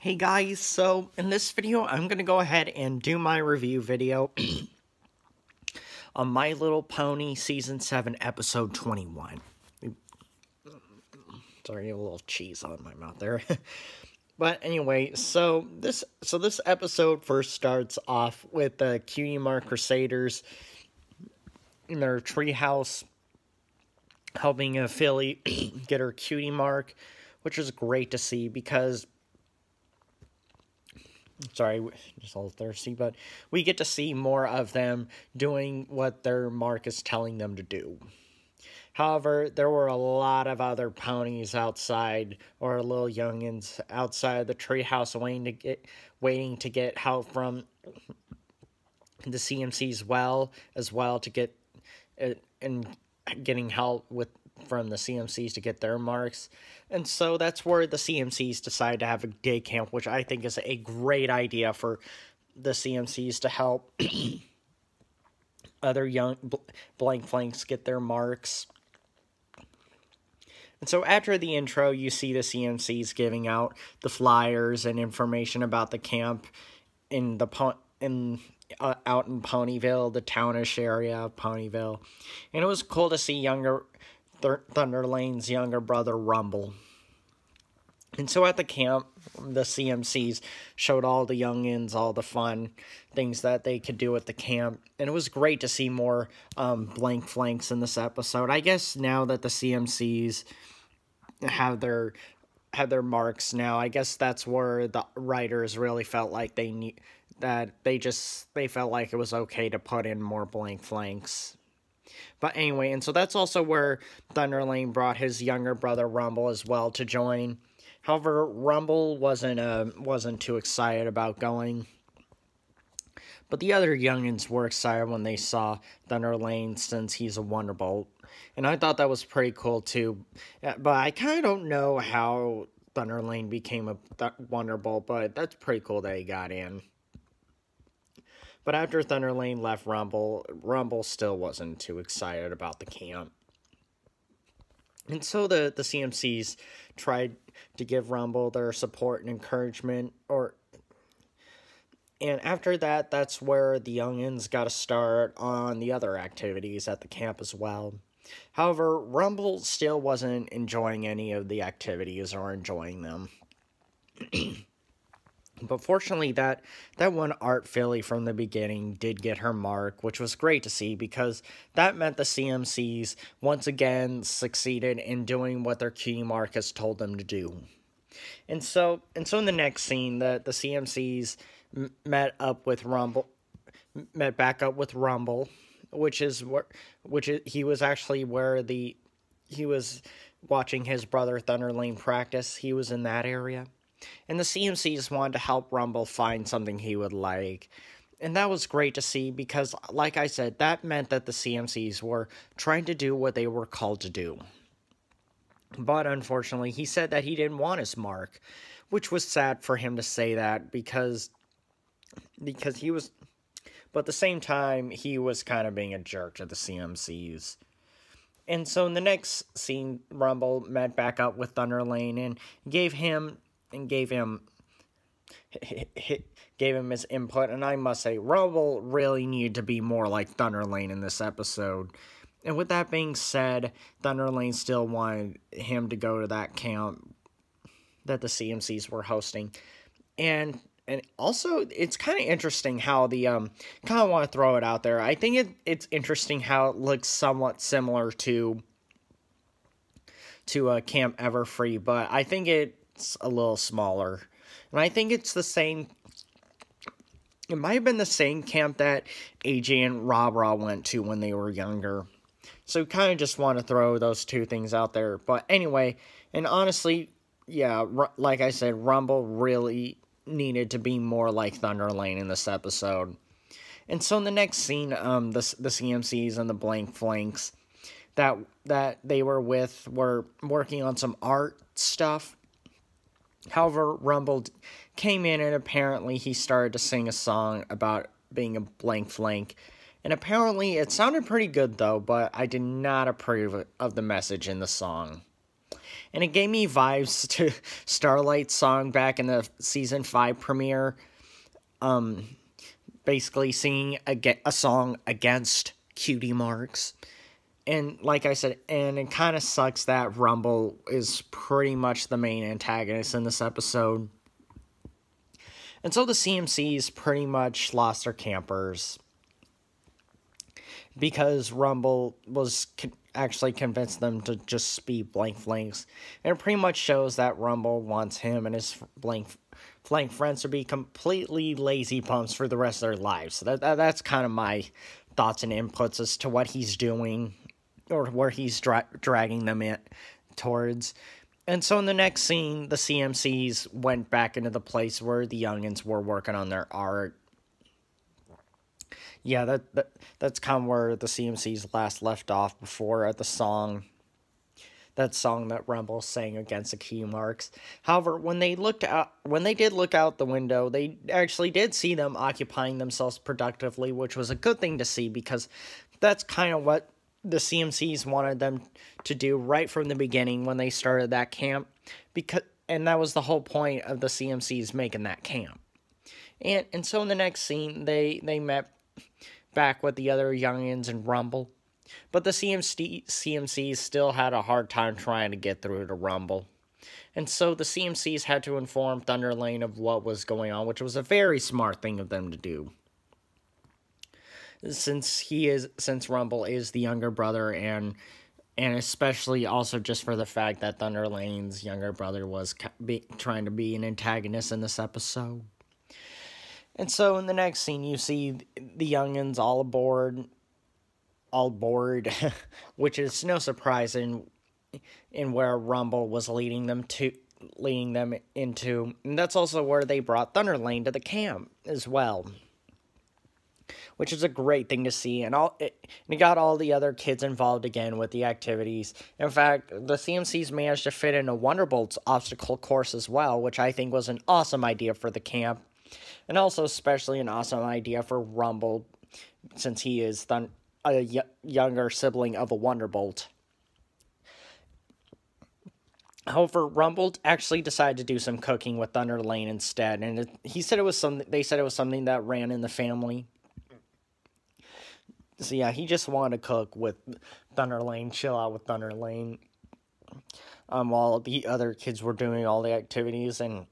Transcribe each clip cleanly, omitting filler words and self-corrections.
Hey guys, so in this video I'm going to go ahead and do my review video on My Little Pony Season 7 Episode 21. Sorry, a little cheese on my mouth there. But anyway, so this episode first starts off with the Cutie Mark Crusaders in their treehouse helping Philly get her Cutie Mark, which is great to see because sorry, just a little thirsty, but we get to see more of them doing what their mark is telling them to do. However, there were a lot of other ponies outside, or little youngins outside the treehouse waiting to get help from the CMCs as well to get and getting help from the CMCs to get their marks. And so that's where the CMCs decide to have a day camp, which I think is a great idea for the CMCs to help other young blank flanks get their marks. And so after the intro, you see the CMCs giving out the flyers and information about the camp in the out in Ponyville, the townish area of Ponyville. And it was cool to see Thunder Lane's younger brother, Rumble. And so at the camp, the CMCs showed all the youngins all the fun things that they could do at the camp. And it was great to see more blank flanks in this episode. I guess now that the CMCs have their marks now, I guess that's where the writers really felt like they felt like it was okay to put in more blank flanks. But anyway, and so that's also where Thunder Lane brought his younger brother Rumble as well to join. However, Rumble wasn't too excited about going. But the other youngins were excited when they saw Thunder Lane, since he's a Wonderbolt. And I thought that was pretty cool too. But I kind of don't know how Thunder Lane became a Wonderbolt, but that's pretty cool that he got in. But after Thunder Lane left Rumble still wasn't too excited about the camp. And so the CMCs tried to give Rumble their support and encouragement. And after that, that's where the youngins got to start on the other activities at the camp as well. However, Rumble still wasn't enjoying any of the activities or enjoying them. But fortunately, that one Art Philly from the beginning did get her mark, which was great to see because that meant the CMCs once again succeeded in doing what their Cutie Mark has told them to do. And so in the next scene, the CMCs met back up with Rumble, he was watching his brother Thunder Lane practice. He was in that area. And the CMCs wanted to help Rumble find something he would like. And that was great to see because, like I said, that meant that the CMCs were trying to do what they were called to do. But unfortunately, he said that he didn't want his mark, which was sad for him to say that because he was... But at the same time, he was kind of being a jerk to the CMCs. And so in the next scene, Rumble met back up with Thunder Lane and gave him his input, and I must say, Rumble really needed to be more like Thunder Lane in this episode. And with that being said, Thunder Lane still wanted him to go to that camp that the CMCs were hosting. And also, it's kind of interesting how kind of want to throw it out there. I think it's interesting how it looks somewhat similar to Camp Everfree, but I think it's a little smaller. And I think it's the same... It might have been the same camp that AJ and Ra went to when they were younger. So kind of just want to throw those two things out there. But anyway, and honestly, yeah, like I said, Rumble really needed to be more like Thunder Lane in this episode. And so in the next scene, the CMCs and the blank flanks that they were with were working on some art stuff. However, Rumble came in and apparently he started to sing a song about being a blank flank. And apparently it sounded pretty good though, but I did not approve of the message in the song. And it gave me vibes to Starlight's song back in the Season 5 premiere. Basically singing a song against Cutie Marks. And like I said, and it kind of sucks that Rumble is pretty much the main antagonist in this episode. And so the CMCs pretty much lost their campers because Rumble was actually convinced them to just be blank flanks. And it pretty much shows that Rumble wants him and his blank flank friends to be completely lazy bums for the rest of their lives. So that's kind of my thoughts and inputs as to what he's doing, or where he's dragging them in towards. And so in the next scene, the CMCs went back into the place where the youngins were working on their art. Yeah, that's kind of where the CMCs last left off before the song. That song that Rumble sang against the Cutie Marks. However, when they did look out the window, they actually did see them occupying themselves productively, which was a good thing to see, because that's kind of what the CMCs wanted them to do right from the beginning when they started that camp, and that was the whole point of the CMCs making that camp. And so in the next scene, they met back with the other youngins and Rumble, but the CMCs still had a hard time trying to get through to Rumble. And so the CMCs had to inform Thunder Lane of what was going on, which was a very smart thing of them to do. Since Rumble is the younger brother, and especially also just for the fact that Thunder Lane's younger brother was trying to be an antagonist in this episode. And so in the next scene, you see the youngins all aboard, which is no surprise in where Rumble was leading them into, and that's also where they brought Thunder Lane to the camp as well, which is a great thing to see. And it got all the other kids involved again with the activities. In fact, the CMCs managed to fit in a Wonderbolt's obstacle course as well, which I think was an awesome idea for the camp, and also especially an awesome idea for Rumble, since he is a younger sibling of a Wonderbolt. However, Rumble actually decided to do some cooking with Thunder Lane instead, and they said it was something that ran in the family. So yeah, he just wanted to cook with Thunder Lane, chill out with Thunder Lane, while the other kids were doing all the activities. And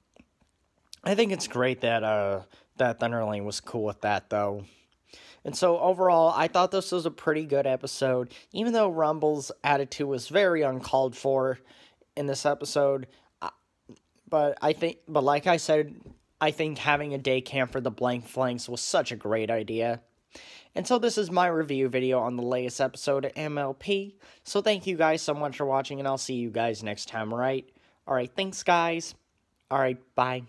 I think it's great that Thunder Lane was cool with that, though. And so overall, I thought this was a pretty good episode, even though Rumble's attitude was very uncalled for in this episode. But like I said, I think having a day camp for the blank flanks was such a great idea. And so this is my review video on the latest episode of MLP. So thank you guys so much for watching, and I'll see you guys next time, alright? Alright, thanks guys. Alright, bye.